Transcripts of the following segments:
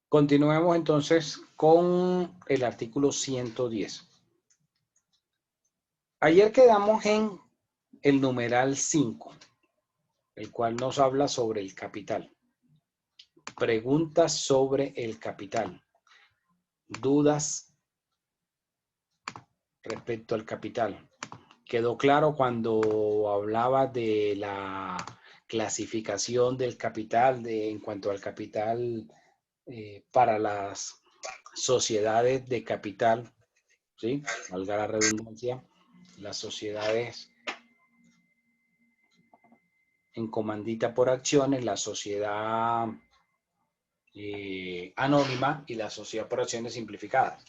Continuemos entonces con el artículo 110. Ayer quedamos en el numeral 5, el cual nos habla sobre el capital. Preguntas sobre el capital. Dudas respecto al capital. Quedó claro cuando hablaba de la clasificación del capital en cuanto al capital para las sociedades de capital, ¿sí? Valga la redundancia, las sociedades en comandita por acciones, la sociedad anónima y la sociedad por acciones simplificadas.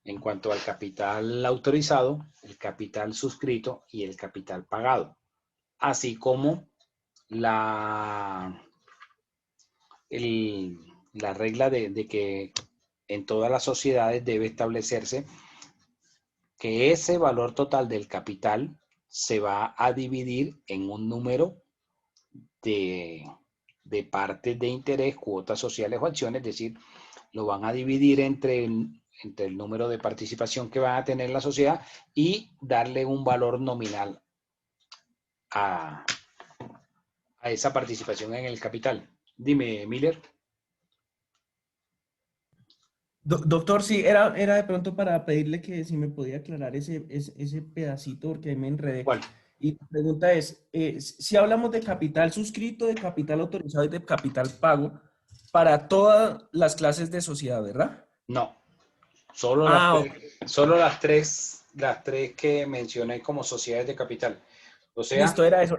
En cuanto al capital autorizado, el capital suscrito y el capital pagado, así como la regla de que en todas las sociedades debe establecerse que ese valor total del capital se va a dividir en un número de partes de interés, cuotas sociales o acciones, es decir, lo van a dividir entre el número de participación que va a tener la sociedad y darle un valor nominal a esa participación en el capital. Dime, Miller. Doctor, sí, era de pronto para pedirle que si me podía aclarar ese pedacito porque ahí me enredé. ¿Cuál? Y la pregunta es, si hablamos de capital suscrito, de capital autorizado y de capital pago para todas las clases de sociedad, ¿verdad? No, solo las tres que mencioné como sociedades de capital. O sea, Listo, era eso.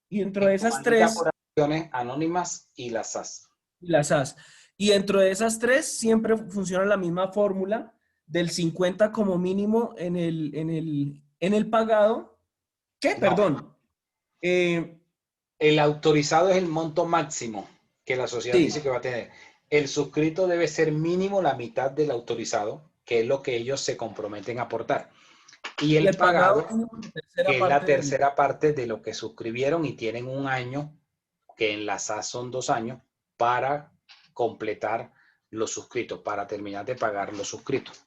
Y dentro de en esas comandita por tres, acciones anónimas y las SAS. las SAS. Y dentro de esas tres siempre funciona la misma fórmula del 50 como mínimo en el pagado. ¿Qué? No, Perdón. Eh, el autorizado es el monto máximo que la sociedad sí, dice que va a tener. El suscrito debe ser mínimo la mitad del autorizado, que es lo que ellos se comprometen a aportar. Y y el el pagado pagado, mínimo la tercera que es la parte tercera parte de lo que suscribieron y tienen un año, que en la SAS son 2 años, para completar los suscritos, para terminar de pagar los suscritos.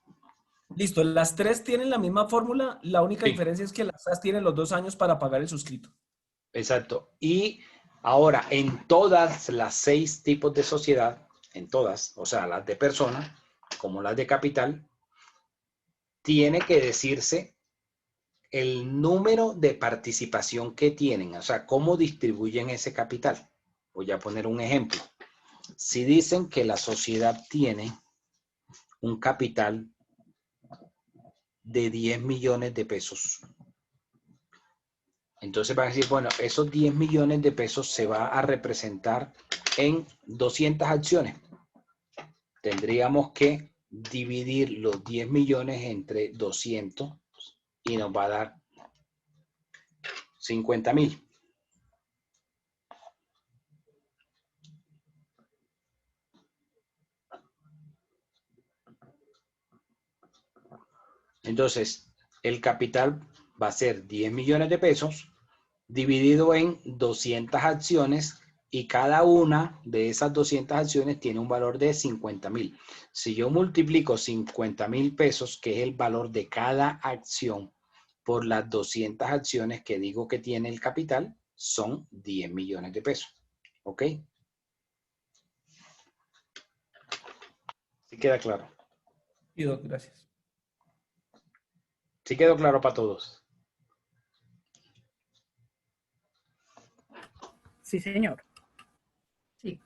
Listo, las tres tienen la misma fórmula, la única Sí, diferencia es que las SAS tienen los 2 años para pagar el suscrito. exacto. Y ahora, en todas las 6 tipos de sociedad, en todas, o sea, las de persona, como las de capital, tiene que decirse el número de participación que tienen, o sea, cómo distribuyen ese capital. Voy a poner un ejemplo. Si dicen que la sociedad tiene un capital de 10 millones de pesos, entonces van a decir, bueno, esos 10 millones de pesos se va a representar en 200 acciones. Tendríamos que dividir los 10 millones entre 200 y nos va a dar 50.000. Entonces, el capital va a ser 10 millones de pesos dividido en 200 acciones y cada una de esas 200 acciones tiene un valor de 50.000. Si yo multiplico 50.000 pesos, que es el valor de cada acción, por las 200 acciones que digo que tiene el capital, son 10 millones de pesos. ¿Ok? ¿Sí queda claro? Sí, doc, gracias. ¿Sí quedó claro para todos? Sí, señor. Sí.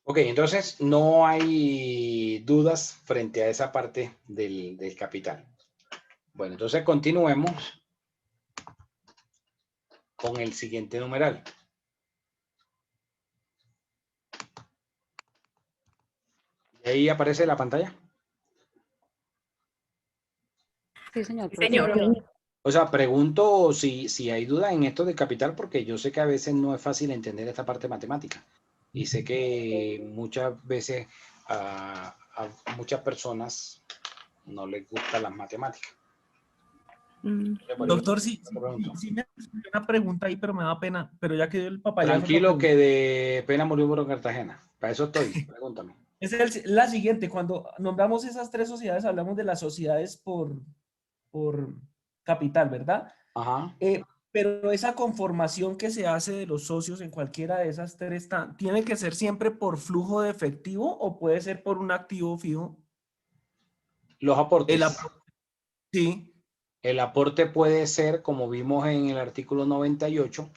Ok, entonces no hay dudas frente a esa parte del capital. Bueno, entonces continuemos con el siguiente numeral. ¿Y ahí aparece la pantalla? Sí, señor. Sí, señor. O sea, pregunto si hay duda en esto de capital, porque yo sé que a veces no es fácil entender esta parte matemática. Y sé que muchas veces a muchas personas no les gustan las matemáticas. Doctor, sí, Te pregunto. sí me surgió una pregunta ahí, pero me da pena. Pero ya que dio el papayazo, la Tranquilo pregunta. que de pena murió por Cartagena. Para eso estoy. Pregúntame. Es la siguiente. Cuando nombramos esas tres sociedades, hablamos de las sociedades por capital, ¿verdad? Ajá. Pero esa conformación que se hace de los socios en cualquiera de esas tres, ¿tiene que ser siempre por flujo de efectivo o puede ser por un activo fijo? Los El aportes. aporte. Sí. El aporte puede ser, como vimos en el artículo 98,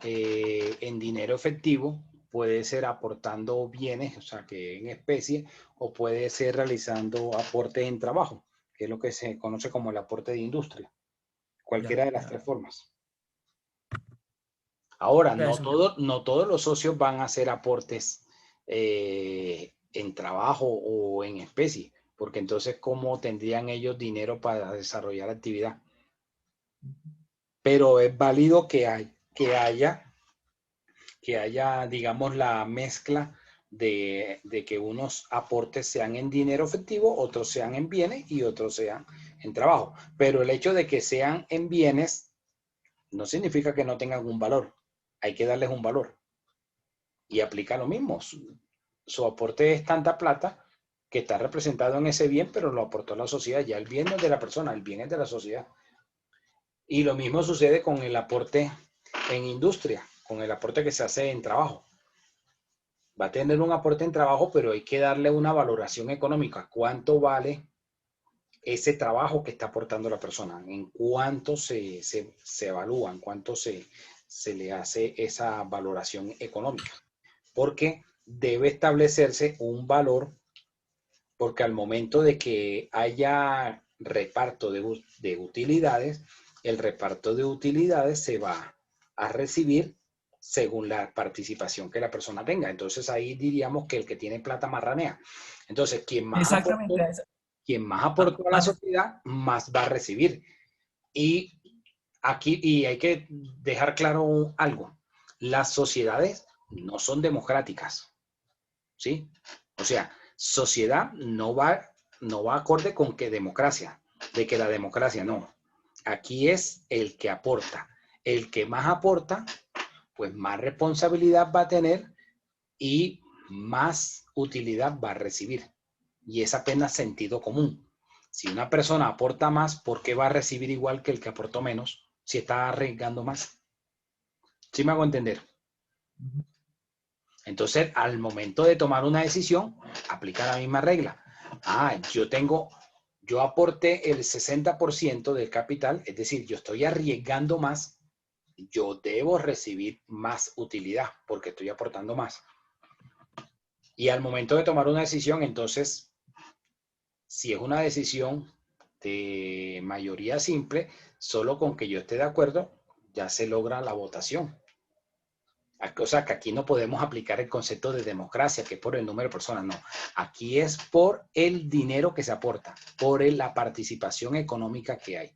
en dinero efectivo, puede ser aportando bienes, o sea, que en especie, o puede ser realizando aporte en trabajo, que es lo que se conoce como el aporte de industria. Cualquiera de las tres formas. Ahora, Ya eso. no todos los socios van a hacer aportes en trabajo o en especie, porque entonces, ¿cómo tendrían ellos dinero para desarrollar actividad? Pero es válido que haya, digamos, la mezcla de que unos aportes sean en dinero efectivo, otros sean en bienes y otros sean en trabajo. Pero el hecho de que sean en bienes no significa que no tengan un valor. Hay que darles un valor. Y aplica lo mismo. Su aporte es tanta plata que está representado en ese bien, pero lo aportó la sociedad. Ya el bien no es de la persona, el bien es de la sociedad. Y lo mismo sucede con el aporte en industria, con el aporte que se hace en trabajo. Va a tener un aporte en trabajo, pero hay que darle una valoración económica. ¿Cuánto vale ese trabajo que está aportando la persona? ¿En cuánto se evalúa? ¿En cuánto se le hace esa valoración económica? Porque debe establecerse un valor, porque al momento de que haya reparto de utilidades, el reparto de utilidades se va a recibir según la participación que la persona tenga. Entonces ahí diríamos que el que tiene plata marranea. Entonces, Exactamente. quien más aportó a la sociedad, más va a recibir. Y aquí, y hay que dejar claro algo, las sociedades no son democráticas, ¿sí? O sea, sociedad no va acorde con que democracia, de que la democracia no. Aquí es el que aporta. El que más aporta, pues más responsabilidad va a tener y más utilidad va a recibir. Y es apenas sentido común. Si una persona aporta más, ¿por qué va a recibir igual que el que aportó menos si está arriesgando más? ¿Sí me hago entender? Entonces, al momento de tomar una decisión, aplica la misma regla. Yo aporté el 60% del capital, es decir, yo estoy arriesgando más, yo debo recibir más utilidad porque estoy aportando más. Y al momento de tomar una decisión, entonces, si es una decisión de mayoría simple, solo con que yo esté de acuerdo, ya se logra la votación. O sea, que aquí no podemos aplicar el concepto de democracia, que es por el número de personas, no. Aquí es por el dinero que se aporta, por la participación económica que hay.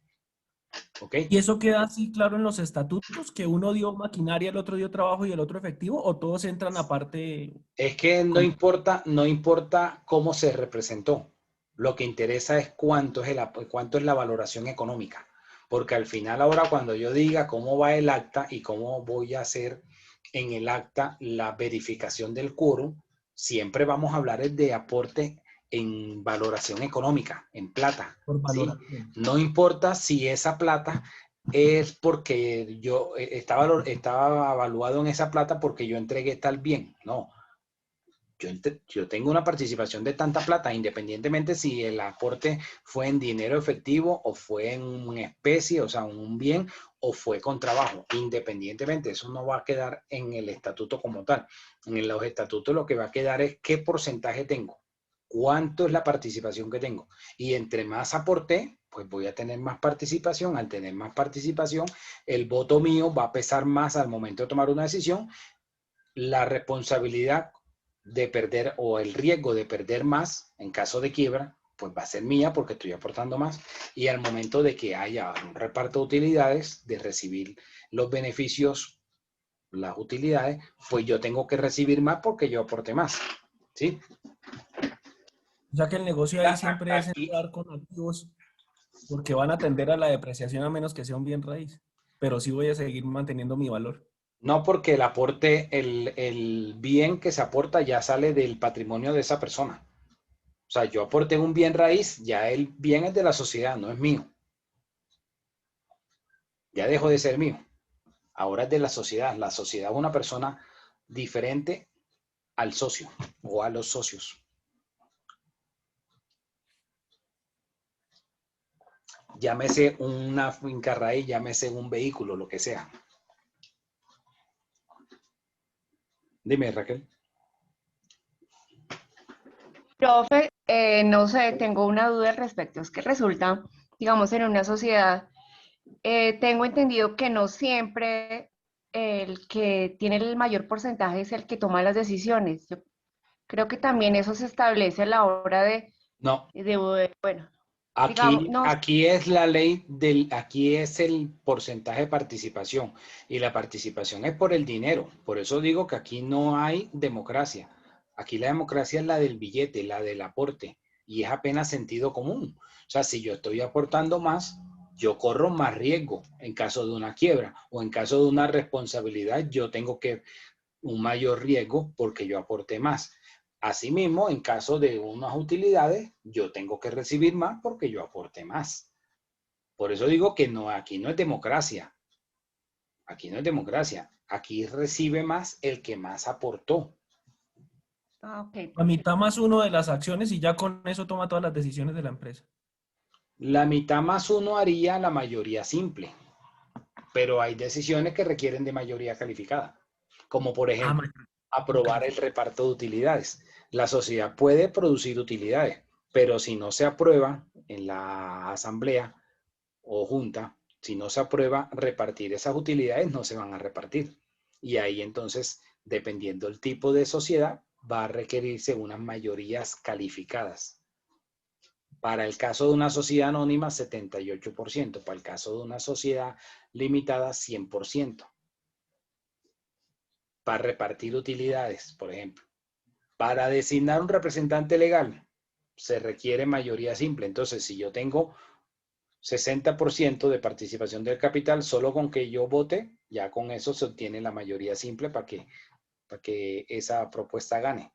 ¿Ok? ¿Y eso queda así claro en los estatutos, que uno dio maquinaria, el otro dio trabajo y el otro efectivo, o todos entran aparte? Es que no importa cómo se representó. Lo que interesa es cuánto es la valoración económica. Porque al final ahora cuando yo diga cómo va el acta y cómo voy a hacer en el acta la verificación del quórum, siempre vamos a hablar de aporte en valoración económica, en plata. Por ¿Sí? valoración. No importa si esa plata es porque yo estaba evaluado en esa plata porque yo entregué tal bien. No. Yo tengo una participación de tanta plata, independientemente si el aporte fue en dinero efectivo o fue en una especie, o sea, un bien, o fue con trabajo. Independientemente, eso no va a quedar en el estatuto como tal. En los estatutos lo que va a quedar es qué porcentaje tengo, cuánto es la participación que tengo. Y entre más aporté, pues voy a tener más participación. Al tener más participación, el voto mío va a pesar más al momento de tomar una decisión. La responsabilidad de perder o el riesgo de perder más en caso de quiebra, pues va a ser mía porque estoy aportando más. Y al momento de que haya un reparto de utilidades, de recibir los beneficios, las utilidades, pues yo tengo que recibir más porque yo aporté más. ¿Sí? O sea que el negocio ahí siempre es Aquí, entrar con activos porque van a tender a la depreciación a menos que sea un bien raíz. Pero sí voy a seguir manteniendo mi valor. no porque el aporte, el bien que se aporta ya sale del patrimonio de esa persona. O sea, yo aporté un bien raíz, ya el bien es de la sociedad, no es mío. Ya dejó de ser mío. Ahora es de la sociedad. La sociedad es una persona diferente al socio o a los socios. Llámese una finca raíz, llámese un vehículo, lo que sea. Dime, Raquel. Profe, no sé, tengo una duda al respecto. Es que resulta, digamos, en una sociedad, tengo entendido que no siempre el que tiene el mayor porcentaje es el que toma las decisiones. Yo creo que también eso se establece a la hora No, bueno, digamos, aquí, no, aquí es la ley aquí es el porcentaje de participación y la participación es por el dinero. Por eso digo que aquí no hay democracia. Aquí la democracia es la del billete, la del aporte y es apenas sentido común. O sea, si yo estoy aportando más, yo corro más riesgo en caso de una quiebra o en caso de una responsabilidad, yo tengo que un mayor riesgo porque yo aporté más. Asimismo, en caso de unas utilidades, yo tengo que recibir más porque yo aporté más. Por eso digo que no, aquí no es democracia. Aquí no es democracia. Aquí recibe más el que más aportó. ok, La mitad perfecto. más uno de las acciones y ya con eso toma todas las decisiones de la empresa. La mitad más uno haría la mayoría simple, pero hay decisiones que requieren de mayoría calificada, como por Ah, ejemplo no aprobar el califica. reparto de utilidades. La sociedad puede producir utilidades, pero si no se aprueba en la asamblea o junta, si no se aprueba repartir esas utilidades, no se van a repartir. Y ahí entonces, dependiendo del tipo de sociedad, va a requerirse unas mayorías calificadas. Para el caso de una sociedad anónima, 78%. Para el caso de una sociedad limitada, 100%. Para repartir utilidades, por ejemplo. Para designar un representante legal, se requiere mayoría simple. Entonces, si yo tengo 60% de participación del capital, solo con que yo vote, ya con eso se obtiene la mayoría simple para que esa propuesta gane.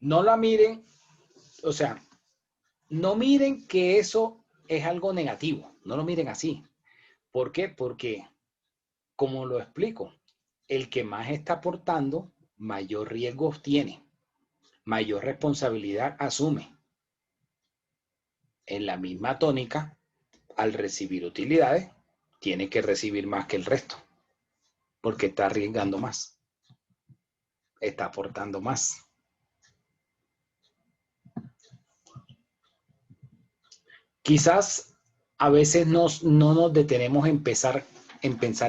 No la miren, o sea, no miren que eso es algo negativo, no lo miren así. ¿Por qué? Porque, como lo explico, el que más está aportando, mayor riesgo tiene, mayor responsabilidad asume. En la misma tónica, al recibir utilidades, tiene que recibir más que el resto, porque está arriesgando más, está aportando más. Quizás a veces no nos detenemos en pensar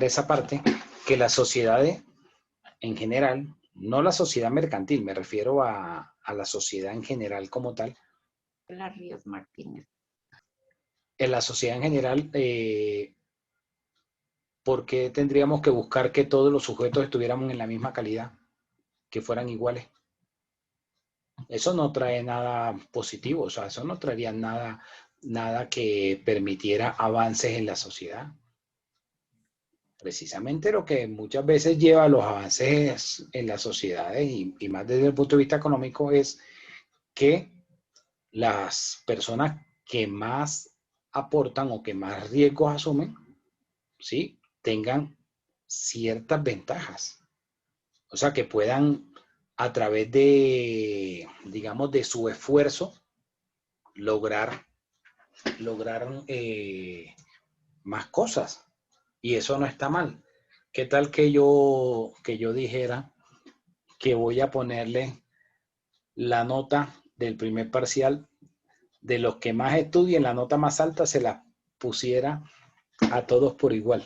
esa parte, que las sociedades en general, no la sociedad mercantil, me refiero a la sociedad en general como tal, La Ríos Martínez. en la sociedad en general, ¿por qué tendríamos que buscar que todos los sujetos estuviéramos en la misma calidad, que fueran iguales? Eso no trae nada positivo, o sea, eso no traería nada que permitiera avances en la sociedad. Precisamente lo que muchas veces lleva a los avances en las sociedades y más desde el punto de vista económico es que las personas que más aportan o que más riesgos asumen, ¿sí? Tengan ciertas ventajas. O sea, que puedan, a través de, digamos, de su esfuerzo, lograr más cosas. Y eso no está mal. ¿Qué tal que yo dijera que voy a ponerle la nota del primer parcial de los que más estudien, la nota más alta se la pusiera a todos por igual?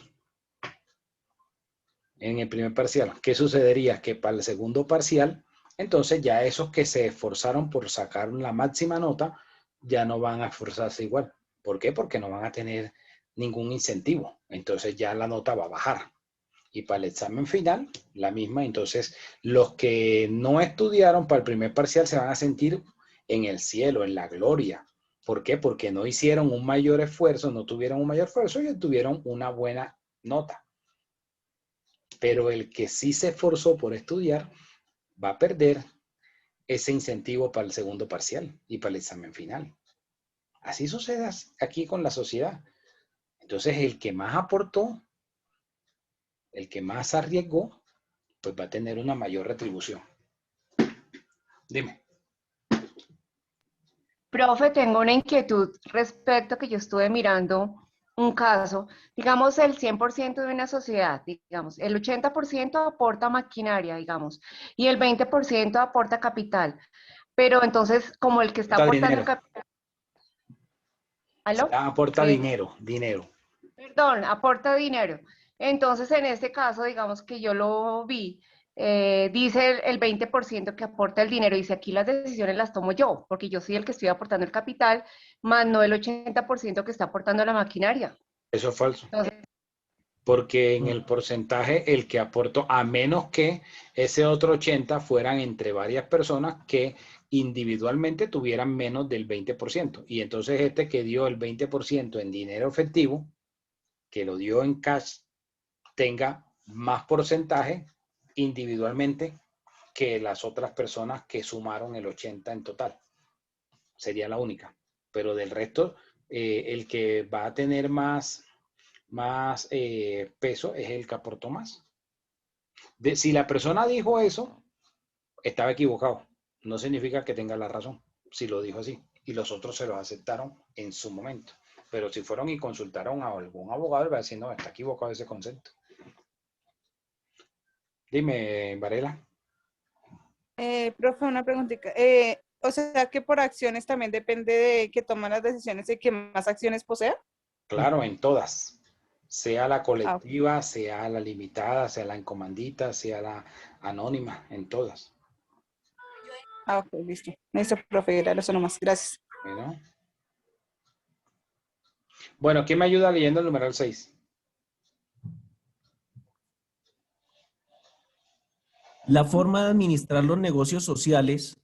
En el primer parcial, ¿qué sucedería? Que para el segundo parcial, entonces ya esos que se esforzaron por sacar la máxima nota, ya no van a esforzarse igual. ¿Por qué? Porque no van a tener ningún incentivo. Entonces ya la nota va a bajar. Y para el examen final, la misma. Entonces, los que no estudiaron para el primer parcial se van a sentir en el cielo, en la gloria. ¿Por qué? Porque no hicieron un mayor esfuerzo, no tuvieron un mayor esfuerzo y tuvieron una buena nota. Pero el que sí se esforzó por estudiar va a perder ese incentivo para el segundo parcial y para el examen final. Así sucede aquí con la sociedad. Entonces, el que más aportó, el que más arriesgó, pues va a tener una mayor retribución. Dime. Profe, tengo una inquietud respecto a que yo estuve mirando un caso, digamos el 100% de una sociedad, digamos, el 80% aporta maquinaria, digamos, y el 20% aporta capital, pero entonces como el que está Aporta aportando dinero. el capital, ¿aló? Aporta Eh, dinero. Perdón, aporta dinero. Entonces, en este caso, digamos que yo lo vi, dice el 20% que aporta el dinero, dice aquí las decisiones las tomo yo, porque yo soy el que estoy aportando el capital, más no el 80% que está aportando la maquinaria. Eso es falso. Entonces, Porque en el porcentaje, el que aportó, a menos que ese otro 80 fueran entre varias personas que individualmente tuvieran menos del 20%. Y entonces este que dio el 20% en dinero efectivo, que lo dio en cash, tenga más porcentaje individualmente que las otras personas que sumaron el 80 en total. Sería la única. Pero del resto, el que va a tener más peso es el que aportó más. Si la persona dijo eso, estaba equivocado. No significa que tenga la razón, si lo dijo así. Y los otros se lo aceptaron en su momento. Pero si fueron y consultaron a algún abogado, le va a decir, no, está equivocado ese concepto. Dime, Varela. Profe, una preguntita. O sea que por acciones también depende de que toman las decisiones de que más acciones posea. Claro, en todas. Sea la Ok. colectiva, sea la limitada, sea la en comandita, sea la anónima, en todas. Ok, listo. Listo, profe, era eso nomás. Gracias. ¿No? Bueno, ¿quién me ayuda leyendo el numeral 6? La forma de administrar los negocios sociales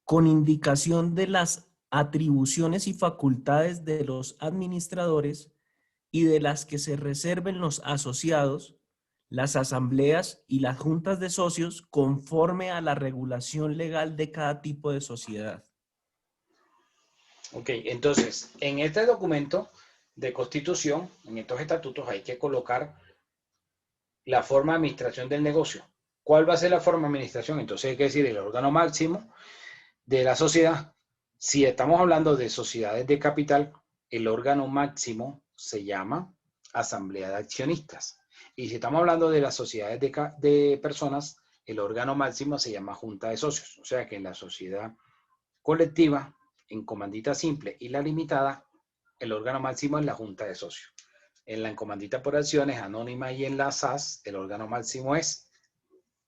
con indicación de las atribuciones y facultades de los administradores y de las que se reserven los asociados, las asambleas y las juntas de socios conforme a la regulación legal de cada tipo de sociedad. Ok, entonces, en este documento de constitución, en estos estatutos, hay que colocar la forma de administración del negocio. ¿Cuál va a ser la forma de administración? Entonces hay que decir el órgano máximo de la sociedad. Si estamos hablando de sociedades de capital, el órgano máximo se llama asamblea de accionistas. Y si estamos hablando de las sociedades de personas, el órgano máximo se llama junta de socios. O sea que en la sociedad colectiva, en comandita simple y la limitada, el órgano máximo es la junta de socios. En la comandita por acciones anónima y en la SAS, el órgano máximo es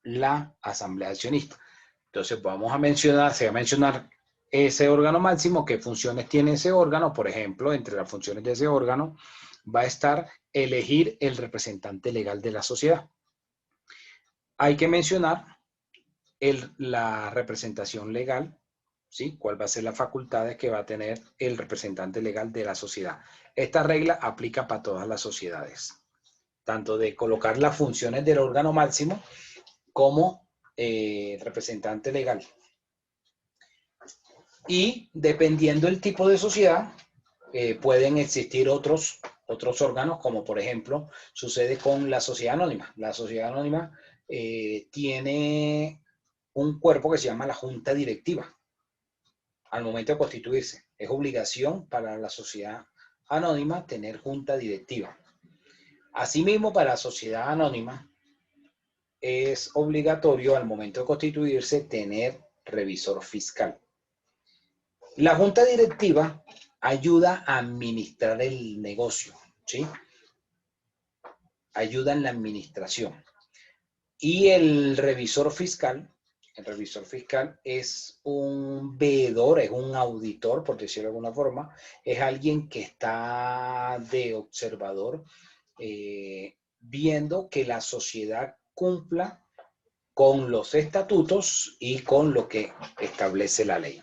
la asamblea accionista. Entonces vamos a mencionar, se va a mencionar ese órgano máximo, qué funciones tiene ese órgano. Por ejemplo, entre las funciones de ese órgano va a estar elegir el representante legal de la sociedad. Hay que mencionar la representación legal, ¿sí? ¿Cuál va a ser las facultades que va a tener el representante legal de la sociedad? Esta regla aplica para todas las sociedades, tanto de colocar las funciones del órgano máximo como representante legal. Y dependiendo del tipo de sociedad, pueden existir otros órganos, como por ejemplo sucede con la sociedad anónima. La sociedad anónima tiene un cuerpo que se llama la junta directiva al momento de constituirse. Es obligación para la sociedad anónima tener junta directiva. Asimismo, para la sociedad anónima es obligatorio al momento de constituirse tener revisor fiscal. La junta directiva ayuda a administrar el negocio, ¿sí? Ayuda en la administración. Y el revisor fiscal es un veedor, es un auditor, por decirlo de alguna forma, es alguien que está de observador, viendo que la sociedad cumpla con los estatutos y con lo que establece la ley.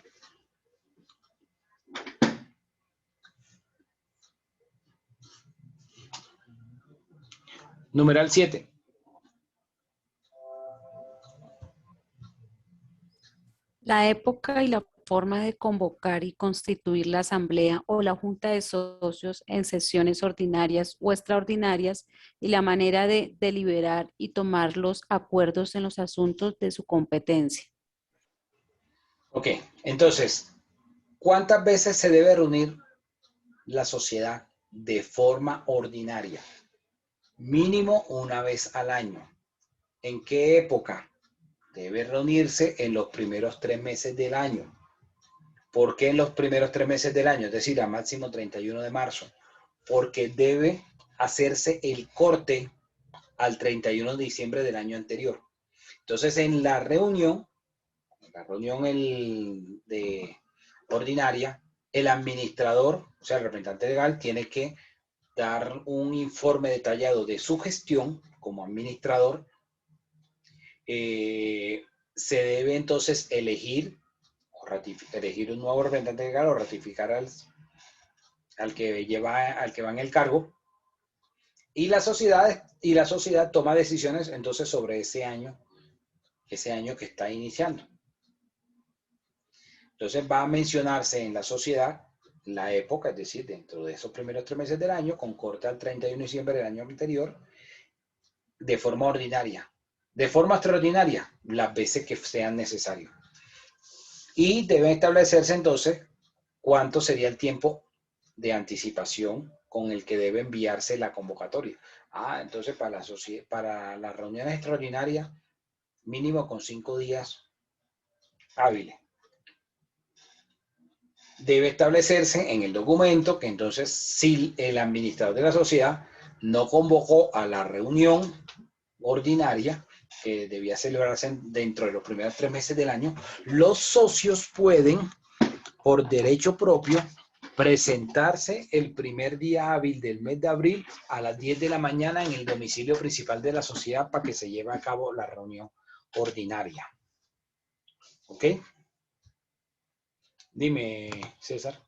Numeral 7. La época y la forma de convocar y constituir la asamblea o la junta de socios en sesiones ordinarias o extraordinarias y la manera de deliberar y tomar los acuerdos en los asuntos de su competencia. Ok, entonces, ¿cuántas veces se debe reunir la sociedad de forma ordinaria? Mínimo una vez al año. ¿En qué época? Debe reunirse en los primeros 3 meses del año. ¿Por qué en los primeros 3 meses del año? Es decir, a máximo 31 de marzo. Porque debe hacerse el corte al 31 de diciembre del año anterior. Entonces, en la reunión ordinaria, el administrador, o sea, el representante legal, tiene que dar un informe detallado de su gestión como administrador. Se debe entonces elegir un nuevo representante legal o ratificar al que va en el cargo, y la sociedad toma decisiones entonces sobre ese año que está iniciando. Entonces va a mencionarse en la sociedad la época, es decir, dentro de esos primeros 3 meses del año, con corte al 31 de diciembre del año anterior, de forma ordinaria. De forma extraordinaria, las veces que sean necesarios. Y debe establecerse entonces cuánto sería el tiempo de anticipación con el que debe enviarse la convocatoria. Entonces para las reuniones extraordinarias, mínimo con 5 días hábiles. Debe establecerse en el documento que entonces si el administrador de la sociedad no convocó a la reunión ordinaria, que debía celebrarse dentro de los primeros 3 meses del año, los socios pueden, por derecho propio, presentarse el primer día hábil del mes de abril a las 10 de la mañana en el domicilio principal de la sociedad para que se lleve a cabo la reunión ordinaria. ¿Ok? Dime, César.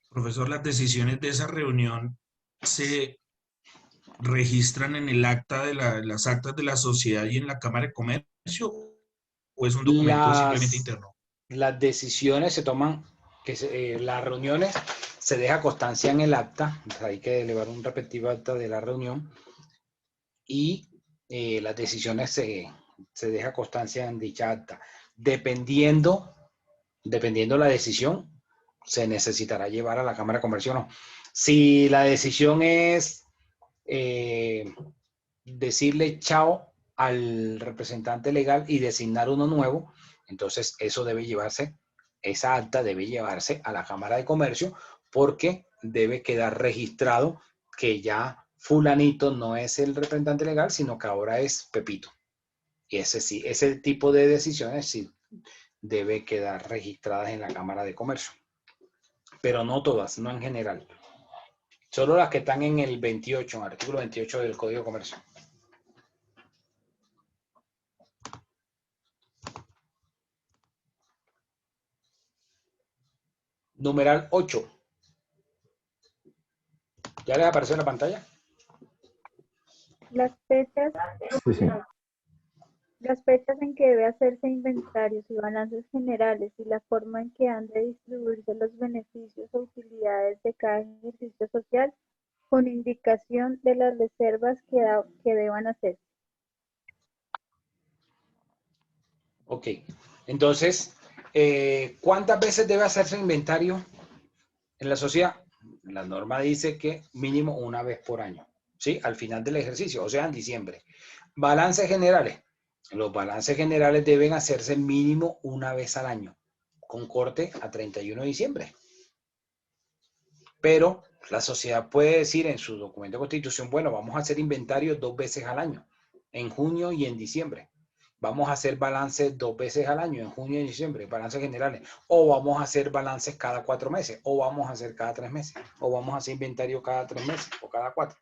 Profesor, las decisiones de esa reunión se registran en el acta de las actas de la sociedad y en la Cámara de Comercio, o es un documento simplemente interno? Las decisiones se toman, las reuniones se deja constancia en el acta, hay que elevar un respectivo acta de la reunión, y las decisiones se deja constancia en dicha acta. Dependiendo la decisión, se necesitará llevar a la Cámara de Comercio o no. Si la decisión es decirle chao al representante legal y designar uno nuevo, entonces esa acta debe llevarse a la Cámara de Comercio, porque debe quedar registrado que ya fulanito no es el representante legal, sino que ahora es Pepito. Y ese tipo de decisiones sí debe quedar registradas en la Cámara de Comercio. Pero no todas, no en general. Solo las que están en el 28, en el artículo 28 del Código de Comercio. Numeral 8. ¿Ya les apareció en la pantalla? Las fechas. Sí, sí. Las fechas en que debe hacerse inventarios y balances generales y la forma en que han de distribuirse los beneficios o utilidades de cada ejercicio social con indicación de las reservas que deban hacerse. Ok, entonces, ¿cuántas veces debe hacerse inventario en la sociedad? La norma dice que mínimo una vez por año, ¿sí? Al final del ejercicio, o sea, en diciembre. Balances generales. Los balances generales deben hacerse mínimo una vez al año, con corte a 31 de diciembre. Pero la sociedad puede decir en su documento de constitución, bueno, vamos a hacer inventario 2 veces al año, en junio y en diciembre. Vamos a hacer balances 2 veces al año, en junio y diciembre, balances generales. O vamos a hacer balances cada 4 meses, o vamos a hacer cada 3 meses, o vamos a hacer inventario cada 3 meses, o cada 4.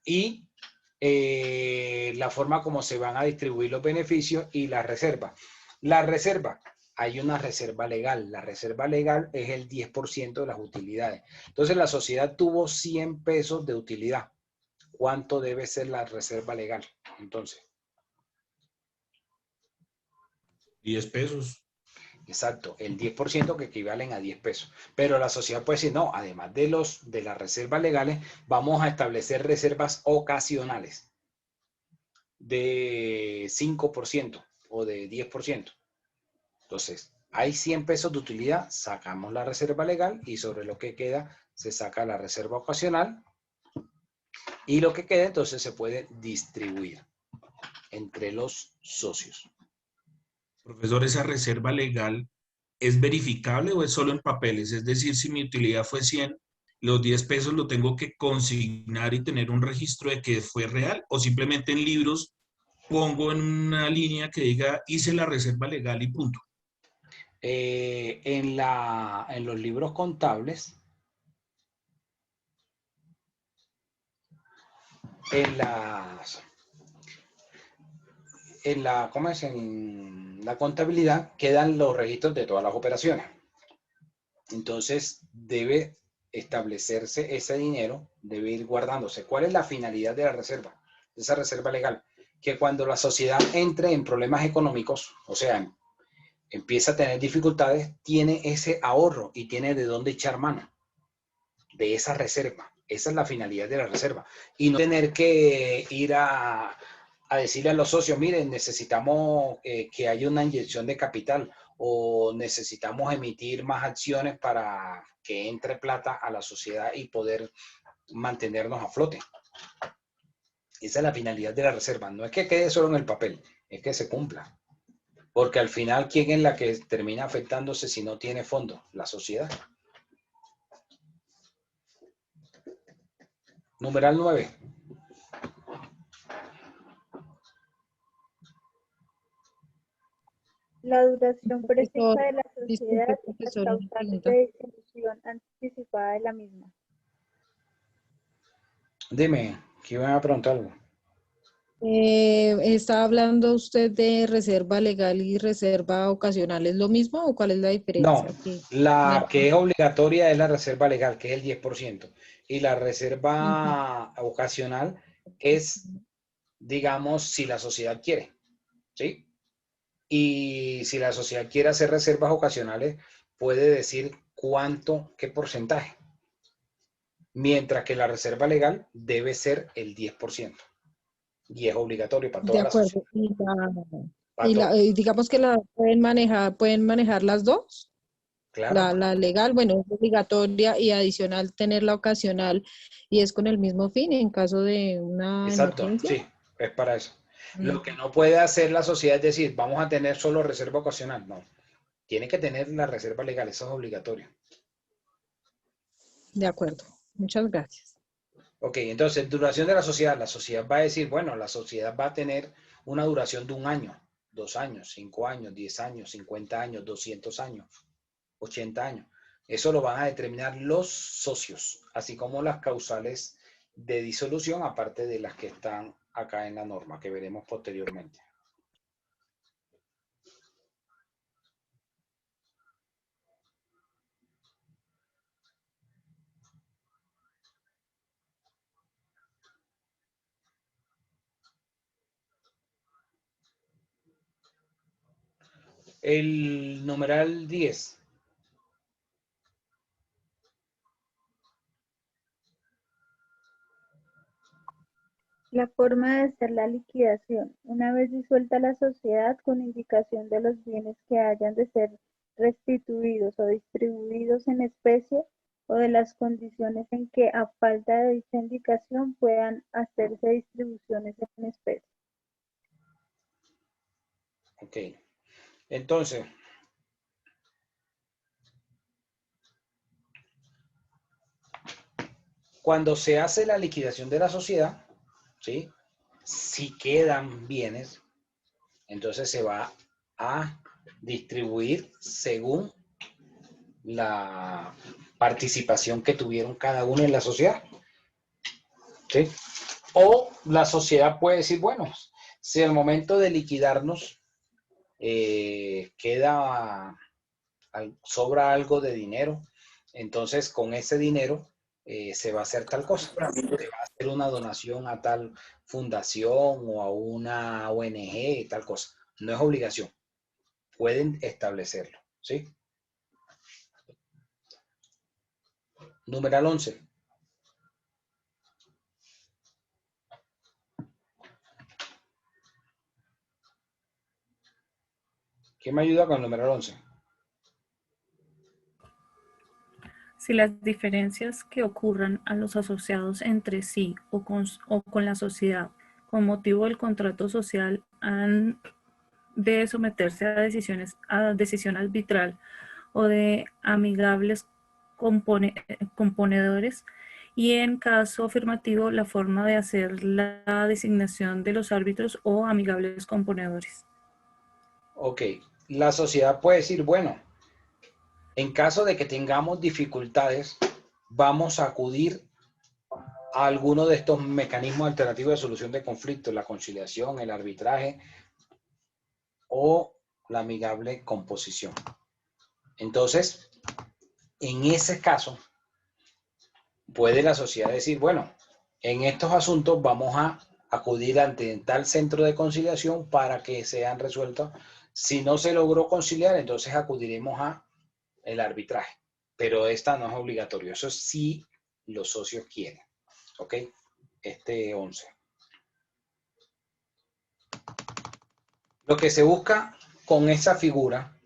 Y la forma como se van a distribuir los beneficios y las reservas. La reserva, hay una reserva legal. La reserva legal es el 10% de las utilidades. Entonces la sociedad tuvo 100 pesos de utilidad. ¿Cuánto debe ser la reserva legal? Entonces. 10 pesos. Exacto, el 10% que equivalen a 10 pesos. Pero la sociedad puede decir, no, además de las reservas legales, vamos a establecer reservas ocasionales de 5% o de 10%. Entonces, hay 100 pesos de utilidad, sacamos la reserva legal y sobre lo que queda se saca la reserva ocasional y lo que queda entonces se puede distribuir entre los socios. Profesor, ¿esa reserva legal es verificable o es solo en papeles? Es decir, si mi utilidad fue 100, los 10 pesos lo tengo que consignar y tener un registro de que fue real, o simplemente en libros pongo en una línea que diga hice la reserva legal y punto. En los libros contables, ¿cómo es? En la contabilidad quedan los registros de todas las operaciones. Entonces debe establecerse ese dinero, debe ir guardándose. ¿Cuál es la finalidad de la reserva? De esa reserva legal. Que cuando la sociedad entre en problemas económicos, o sea, empieza a tener dificultades, tiene ese ahorro y tiene de dónde echar mano de esa reserva. Esa es la finalidad de la reserva. Y no tener que ir a decirle a los socios, miren, necesitamos que haya una inyección de capital o necesitamos emitir más acciones para que entre plata a la sociedad y poder mantenernos a flote. Esa es la finalidad de la reserva. No es que quede solo en el papel, es que se cumpla. Porque al final, ¿quién es la que termina afectándose si no tiene fondo? La sociedad. Numeral 9. La duración precisa Profesor, de la disculpe, sociedad y las profesor, una causales pregunta. de disolución anticipada de la misma. Dime, que iban a preguntar algo. Está hablando usted de reserva legal y reserva ocasional. ¿Es lo mismo o cuál es la No, diferencia? la que es obligatoria es la reserva legal, que es el 10%. Y la Ujú. reserva ocasional es, digamos, si la sociedad quiere, ¿sí? Y si la sociedad quiere hacer reservas ocasionales, puede decir cuánto, qué porcentaje. Mientras que la reserva legal debe ser el 10%. Y es obligatorio para De toda la sociedad. acuerdo. Para todo. Digamos que la pueden manejar las dos. Claro. La legal, bueno, es obligatoria y adicional tener la ocasional y es con el mismo fin en caso de una Exacto, emergencia. sí, es para eso. Lo que Mm, no puede hacer la sociedad es decir, vamos a tener solo reserva ocasional. No, tiene que tener la reserva legal, eso es obligatorio. de acuerdo. Muchas gracias. Ok, entonces, duración de la sociedad. La sociedad va a decir, bueno, la sociedad va a tener una duración de 1 año, 2 años, 5 años, 10 años, 50 años, 200 años, 80 años. Eso lo van a determinar los socios, así como las causales de disolución, aparte de las que están acá en la norma, que veremos posteriormente. El numeral 10. La forma de hacer la liquidación, una vez disuelta la sociedad, con indicación de los bienes que hayan de ser restituidos o distribuidos en especie, o de las condiciones en que, a falta de dicha indicación, puedan hacerse distribuciones en especie. Ok. Entonces, cuando se hace la liquidación de la sociedad, ¿sí? Si quedan bienes, entonces se va a distribuir según la participación que tuvieron cada uno en la sociedad, ¿sí? O la sociedad puede decir, bueno, si al momento de liquidarnos sobra algo de dinero, entonces con ese dinero se va a hacer tal cosa. Se va a hacer una donación a tal fundación o a una ONG, tal cosa. No es obligación. Pueden establecerlo, ¿sí? Numeral 11. ¿Quién me ayuda con el numeral 11? Si las diferencias que ocurran a los asociados entre sí o con la sociedad con motivo del contrato social han de someterse a decisión arbitral o de amigables componedores, y en caso afirmativo la forma de hacer la designación de los árbitros o amigables componedores. Ok, la sociedad puede decir, bueno, en caso de que tengamos dificultades, vamos a acudir a alguno de estos mecanismos alternativos de solución de conflictos, la conciliación, el arbitraje o la amigable composición. Entonces, en ese caso, puede la sociedad decir, bueno, en estos asuntos vamos a acudir ante tal centro de conciliación para que sean resueltos. Si no se logró conciliar, entonces acudiremos a el arbitraje. Pero esta no es obligatorio. Eso sí los socios quieren. ¿Ok? 11. Lo que se busca con esa figura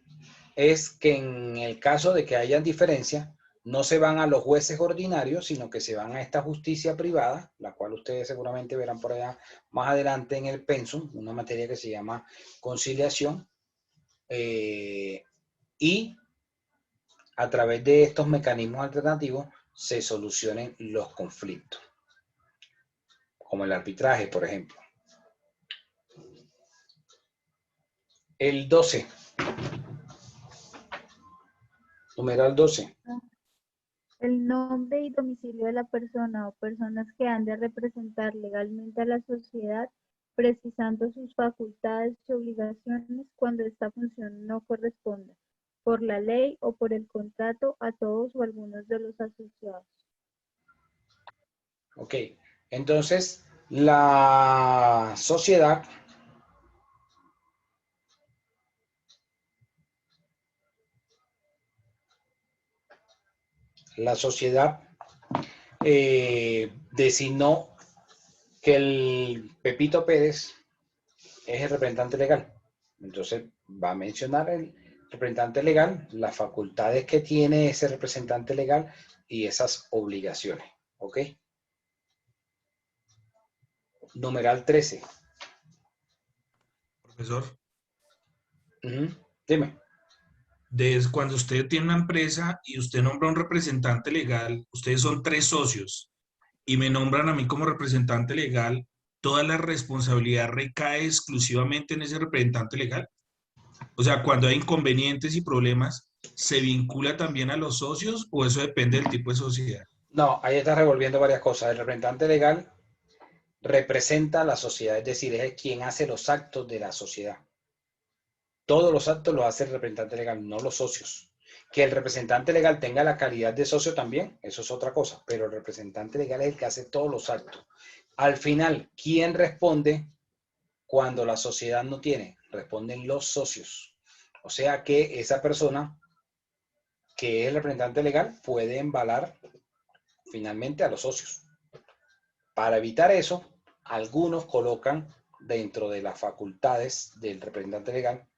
es que en el caso de que haya diferencia, no se van a los jueces ordinarios, sino que se van a esta justicia privada, la cual ustedes seguramente verán por allá más adelante en el pensum, una materia que se llama conciliación, y a través de estos mecanismos alternativos se solucionen los conflictos, como el arbitraje, por ejemplo. El 12. Numeral 12. El nombre y domicilio de la persona o personas que han de representar legalmente a la sociedad, precisando sus facultades y obligaciones cuando esta función no corresponda, por la ley o por el contrato, a todos o algunos de los asociados. Ok, entonces la sociedad designó que el Pepito Pérez es el representante legal. Entonces va a mencionar el representante legal, las facultades que tiene ese representante legal y esas obligaciones. ¿Ok? Numeral 13. Profesor, Dime. desde cuando usted tiene una empresa y usted nombra un representante legal, ustedes son 3 socios y me nombran a mí como representante legal, ¿toda la responsabilidad recae exclusivamente en ese representante legal? O sea, cuando hay inconvenientes y problemas, ¿se vincula también a los socios o eso depende del tipo de sociedad? No, ahí estás revolviendo varias cosas. El representante legal representa a la sociedad, es decir, es quien hace los actos de la sociedad. Todos los actos los hace el representante legal, no los socios. Que el representante legal tenga la calidad de socio también, eso es otra cosa, pero el representante legal es el que hace todos los actos. Al final, ¿quién responde cuando la sociedad no tiene? Responden los socios. O sea que esa persona que es el representante legal puede embalar finalmente a los socios. Para evitar eso, algunos colocan dentro de las facultades del representante legal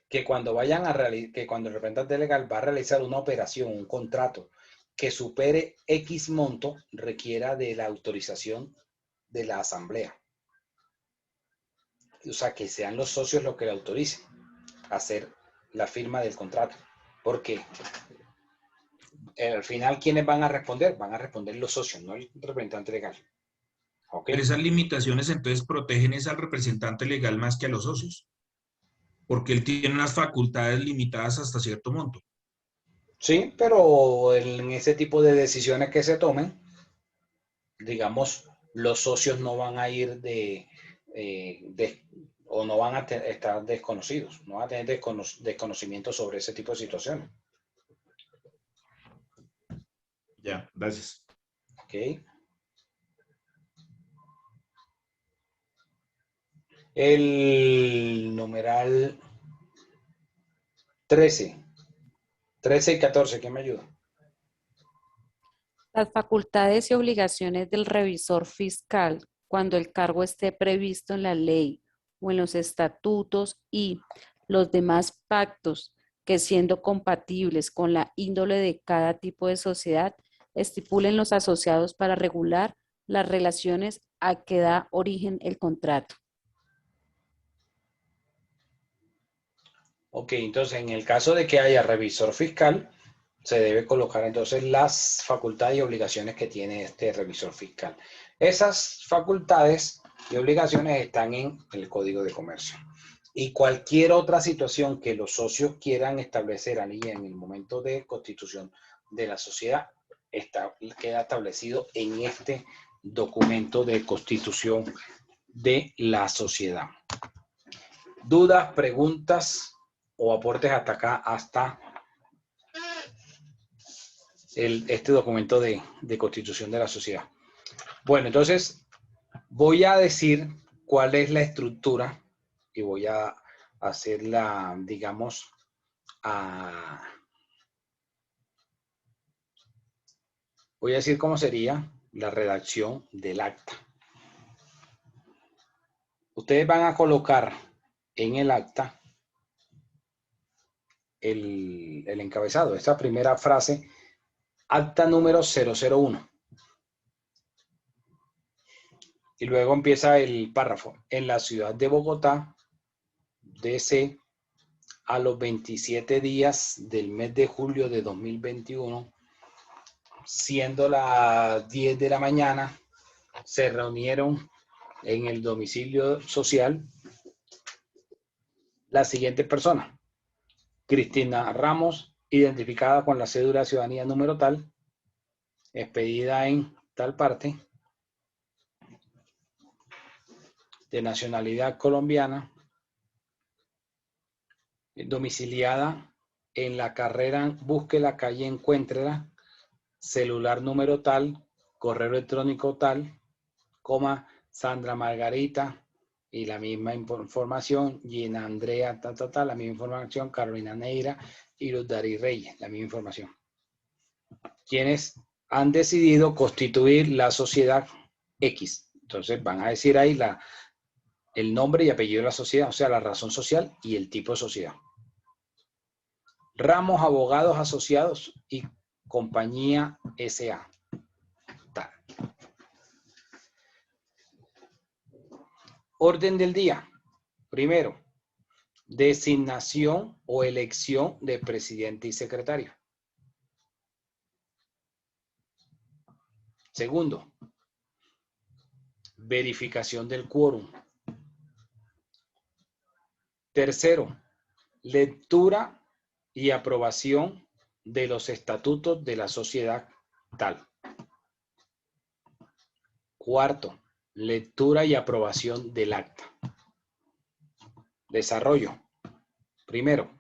que cuando cuando el representante legal va a realizar una operación, un contrato que supere X monto, requiera de la autorización de la asamblea. O sea, que sean los socios los que le autoricen a hacer la firma del contrato. Porque al final, ¿quiénes van a responder? Van a responder los socios, no el representante legal. ¿Ok? Pero esas limitaciones entonces protegen es al representante legal más que a los socios, porque él tiene unas facultades limitadas hasta cierto monto. Sí, pero en ese tipo de decisiones que se tomen, digamos, los socios no van a ir o no van a estar desconocidos, no van a tener desconocimiento sobre ese tipo de situaciones. Ya, gracias. ¿Ok? El numeral 13 y 14, ¿quién me ayuda? Las facultades y obligaciones del revisor fiscal cuando el cargo esté previsto en la ley o en los estatutos y los demás pactos que siendo compatibles con la índole de cada tipo de sociedad estipulen los asociados para regular las relaciones a que da origen el contrato. Ok, entonces en el caso de que haya revisor fiscal, se debe colocar entonces las facultades y obligaciones que tiene este revisor fiscal. Esas facultades y obligaciones están en el Código de Comercio. Y cualquier otra situación que los socios quieran establecer allí en el momento de constitución de la sociedad, queda establecido en este documento de constitución de la sociedad. ¿Dudas, preguntas o aportes hasta acá, hasta este documento de constitución de la sociedad? Bueno, entonces voy a decir cuál es la estructura y voy a hacerla, digamos, voy a decir cómo sería la redacción del acta. Ustedes van a colocar en el acta el encabezado, esta primera frase, acta número 001. Y luego empieza el párrafo. En la ciudad de Bogotá, DC, a los 27 días del mes de julio de 2021, siendo las 10 de la mañana, se reunieron en el domicilio social la siguiente persona. Cristina Ramos, identificada con la cédula de ciudadanía número tal, expedida en tal parte, de nacionalidad colombiana, domiciliada en la carrera Busque la calle Encuéntrela, celular número tal, correo electrónico tal, coma, Sandra Margarita, y la misma información, Gina Andrea, la misma información, Carolina Neira y Luz Dari Reyes, la misma información. Quienes han decidido constituir la sociedad X. Entonces van a decir ahí el nombre y apellido de la sociedad, o sea, la razón social y el tipo de sociedad. Ramos Abogados Asociados y Compañía S.A. Tal. Orden del día. Primero, designación o elección de presidente y secretario. Segundo, verificación del quórum. Tercero, lectura y aprobación de los estatutos de la sociedad tal. Cuarto, lectura y aprobación del acta. Desarrollo. Primero,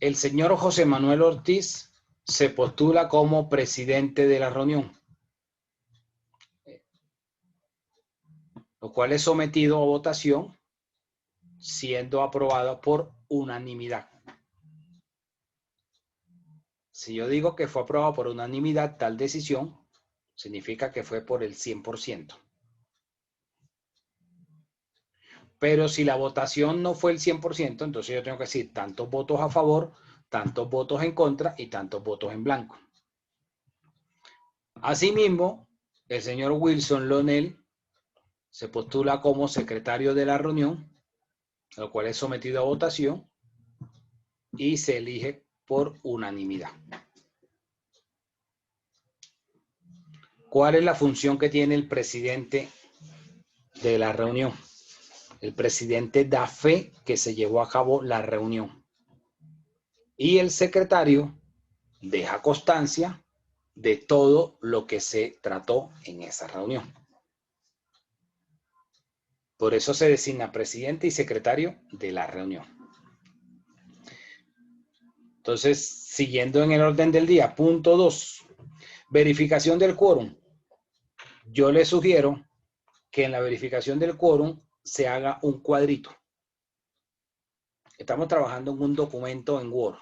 el señor José Manuel Ortiz se postula como presidente de la reunión, lo cual es sometido a votación siendo aprobado por unanimidad. Si yo digo que fue aprobado por unanimidad tal decisión, significa que fue por el 100%. Pero si la votación no fue el 100%, entonces yo tengo que decir tantos votos a favor, tantos votos en contra y tantos votos en blanco. Asimismo, el señor Wilson Lonel se postula como secretario de la reunión, lo cual es sometido a votación y se elige por unanimidad. ¿Cuál es la función que tiene el presidente de la reunión? El presidente da fe que se llevó a cabo la reunión. Y el secretario deja constancia de todo lo que se trató en esa reunión. Por eso se designa presidente y secretario de la reunión. Entonces, siguiendo en el orden del día, punto 2, verificación del quórum. Yo le sugiero que en la verificación del quórum se haga un cuadrito. Estamos trabajando en un documento en Word.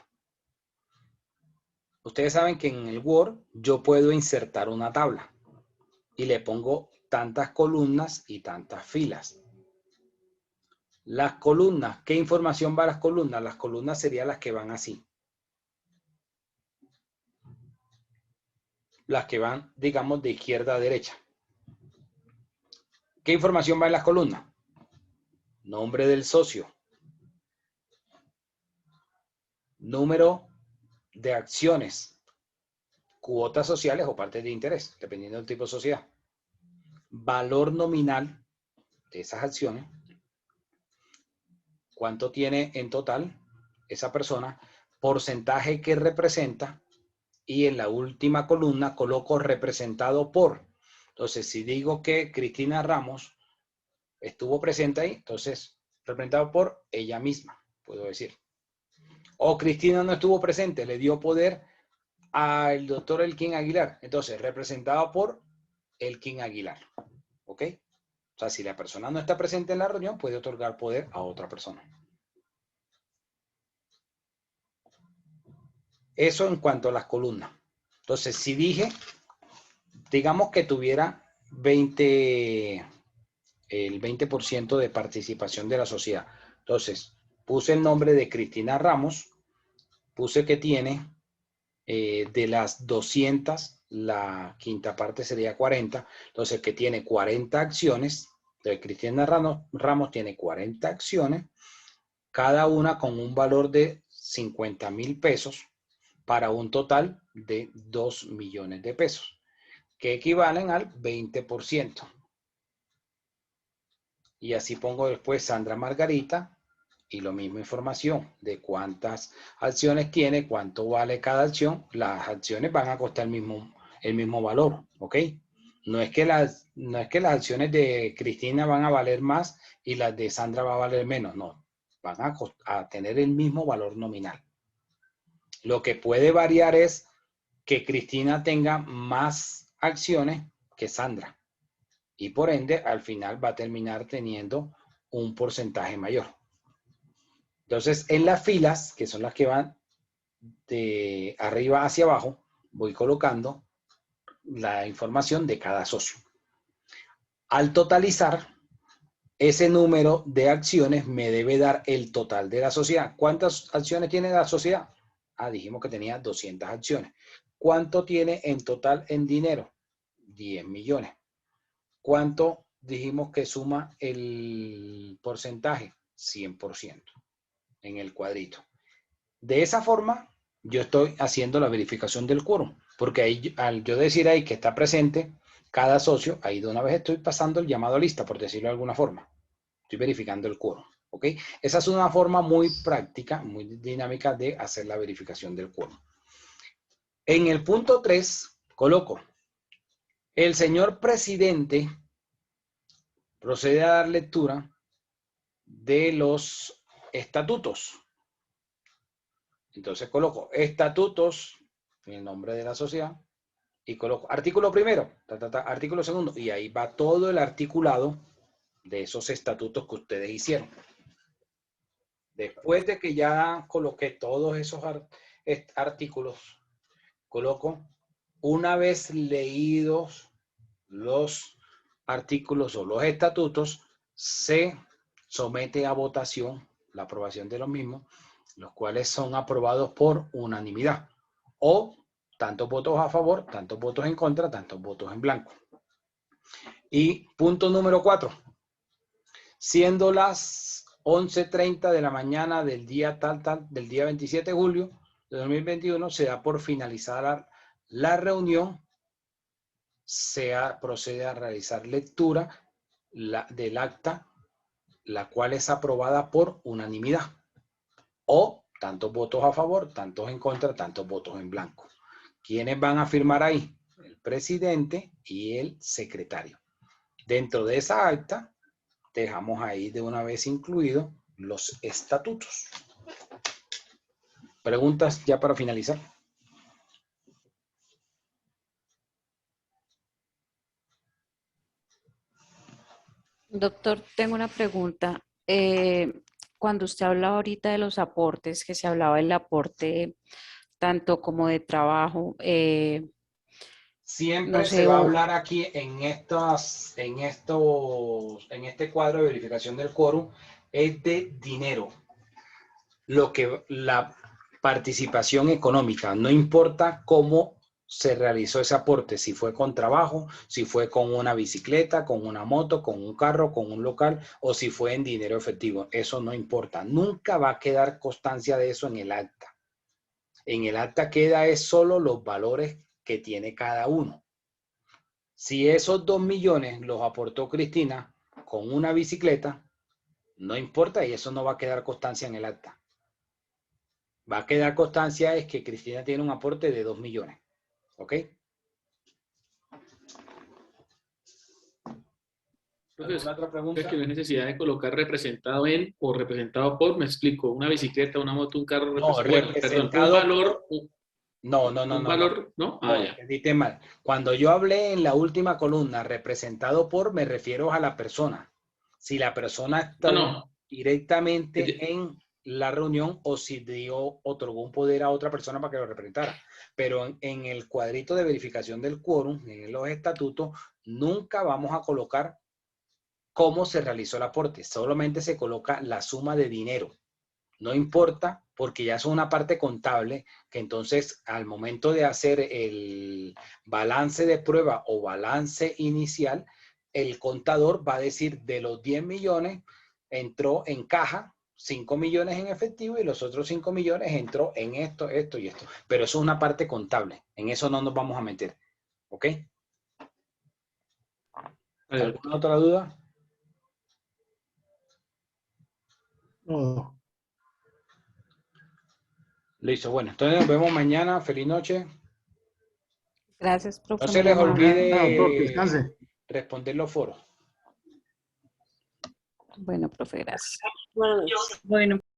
Ustedes saben que en el Word yo puedo insertar una tabla y le pongo tantas columnas y tantas filas. Las columnas, ¿qué información va a las columnas? Las columnas serían las que van así. Las que van, digamos, de izquierda a derecha. ¿Qué información va en las columnas? Nombre del socio. Número de acciones. Cuotas sociales o partes de interés, dependiendo del tipo de sociedad. Valor nominal de esas acciones. ¿Cuánto tiene en total esa persona? Porcentaje que representa. Y en la última columna coloco representado por. Entonces, si digo que Cristina Ramos estuvo presente ahí, entonces representado por ella misma, puedo decir. O Cristina no estuvo presente, le dio poder al doctor Elkin Aguilar. Entonces, representado por Elkin Aguilar. ¿Ok? O sea, si la persona no está presente en la reunión, puede otorgar poder a otra persona. Eso en cuanto a las columnas. Entonces, si dije, digamos que tuviera el 20% de participación de la sociedad. Entonces, puse el nombre de Cristina Ramos, puse que tiene de las 200, la quinta parte sería 40, entonces que tiene 40 acciones, entonces Cristina Ramos tiene 40 acciones, cada una con un valor de 50,000 pesos para un total de 2 millones de pesos, que equivalen al 20%. Y así pongo después Sandra Margarita y lo mismo información de cuántas acciones tiene, cuánto vale cada acción. Las acciones van a costar el mismo valor, ¿ok? No es que las acciones de Cristina van a valer más y las de Sandra va a valer menos, no. Van a tener el mismo valor nominal. Lo que puede variar es que Cristina tenga más acciones que Sandra. Y por ende, al final va a terminar teniendo un porcentaje mayor. Entonces, en las filas, que son las que van de arriba hacia abajo, voy colocando la información de cada socio. Al totalizar, ese número de acciones me debe dar el total de la sociedad. ¿Cuántas acciones tiene la sociedad? Dijimos que tenía 200 acciones. ¿Cuánto tiene en total en dinero? 10 millones. ¿Cuánto dijimos que suma el porcentaje? 100% en el cuadrito. De esa forma, yo estoy haciendo la verificación del quórum, porque ahí, al yo decir ahí que está presente cada socio, ahí de una vez estoy pasando el llamado a lista, por decirlo de alguna forma. Estoy verificando el quórum, ¿ok? Esa es una forma muy práctica, muy dinámica de hacer la verificación del quórum. En el punto 3, coloco, el señor presidente procede a dar lectura de los estatutos. Entonces coloco estatutos, en el nombre de la sociedad, y coloco artículo primero, artículo segundo, y ahí va todo el articulado de esos estatutos que ustedes hicieron. Después de que ya coloqué todos esos artículos, coloco, una vez leídos los artículos o los estatutos, se somete a votación la aprobación de los mismos, los cuales son aprobados por unanimidad, o tantos votos a favor, tantos votos en contra, tantos votos en blanco. Y punto número 4, siendo las 11:30 de la mañana del día del día 27 de julio de 2021, se da por finalizada la reunión, procede a realizar lectura del acta, la cual es aprobada por unanimidad, o tantos votos a favor, tantos en contra, tantos votos en blanco. ¿Quiénes van a firmar ahí? El presidente y el secretario. Dentro de esa acta, dejamos ahí de una vez incluidos los estatutos. ¿Preguntas ya para finalizar? Doctor, tengo una pregunta. Cuando usted habla ahorita de los aportes, que se hablaba del aporte tanto como de trabajo, Siempre no se sé, va a hablar aquí en este cuadro de verificación del quórum, es de dinero. La participación económica, no importa cómo se realizó ese aporte, si fue con trabajo, si fue con una bicicleta, con una moto, con un carro, con un local, o si fue en dinero efectivo, eso no importa. Nunca va a quedar constancia de eso en el acta. En el acta queda es solo los valores que tiene cada uno. Si esos 2 millones los aportó Cristina con una bicicleta, no importa y eso no va a quedar constancia en el acta. Va a quedar constancia es que Cristina tiene un aporte de 2 millones. ¿Ok? ¿Alguna otra pregunta? Que no hay necesidad de colocar representado en o representado por, me explico, una bicicleta, una moto, un carro, No, perdón, un valor. Un valor, ¿no? No, Ya. entendiste mal. Cuando yo hablé en la última columna, representado por, me refiero a la persona. Si la persona está directamente en la reunión o si otorgó un poder a otra persona para que lo representara. Pero en el cuadrito de verificación del quórum, en los estatutos, nunca vamos a colocar cómo se realizó el aporte. Solamente se coloca la suma de dinero. No importa, porque ya es una parte contable, que entonces al momento de hacer el balance de prueba o balance inicial, el contador va a decir de los 10 millones entró en caja, 5 millones en efectivo y los otros 5 millones entró en esto, esto y esto. Pero eso es una parte contable. En eso no nos vamos a meter. ¿Ok? ¿Alguna otra duda? No. Listo, bueno, entonces nos vemos mañana. Feliz noche. gracias, profe. No se les olvide Descanse. responder los foros. Bueno, profe, gracias. Bueno.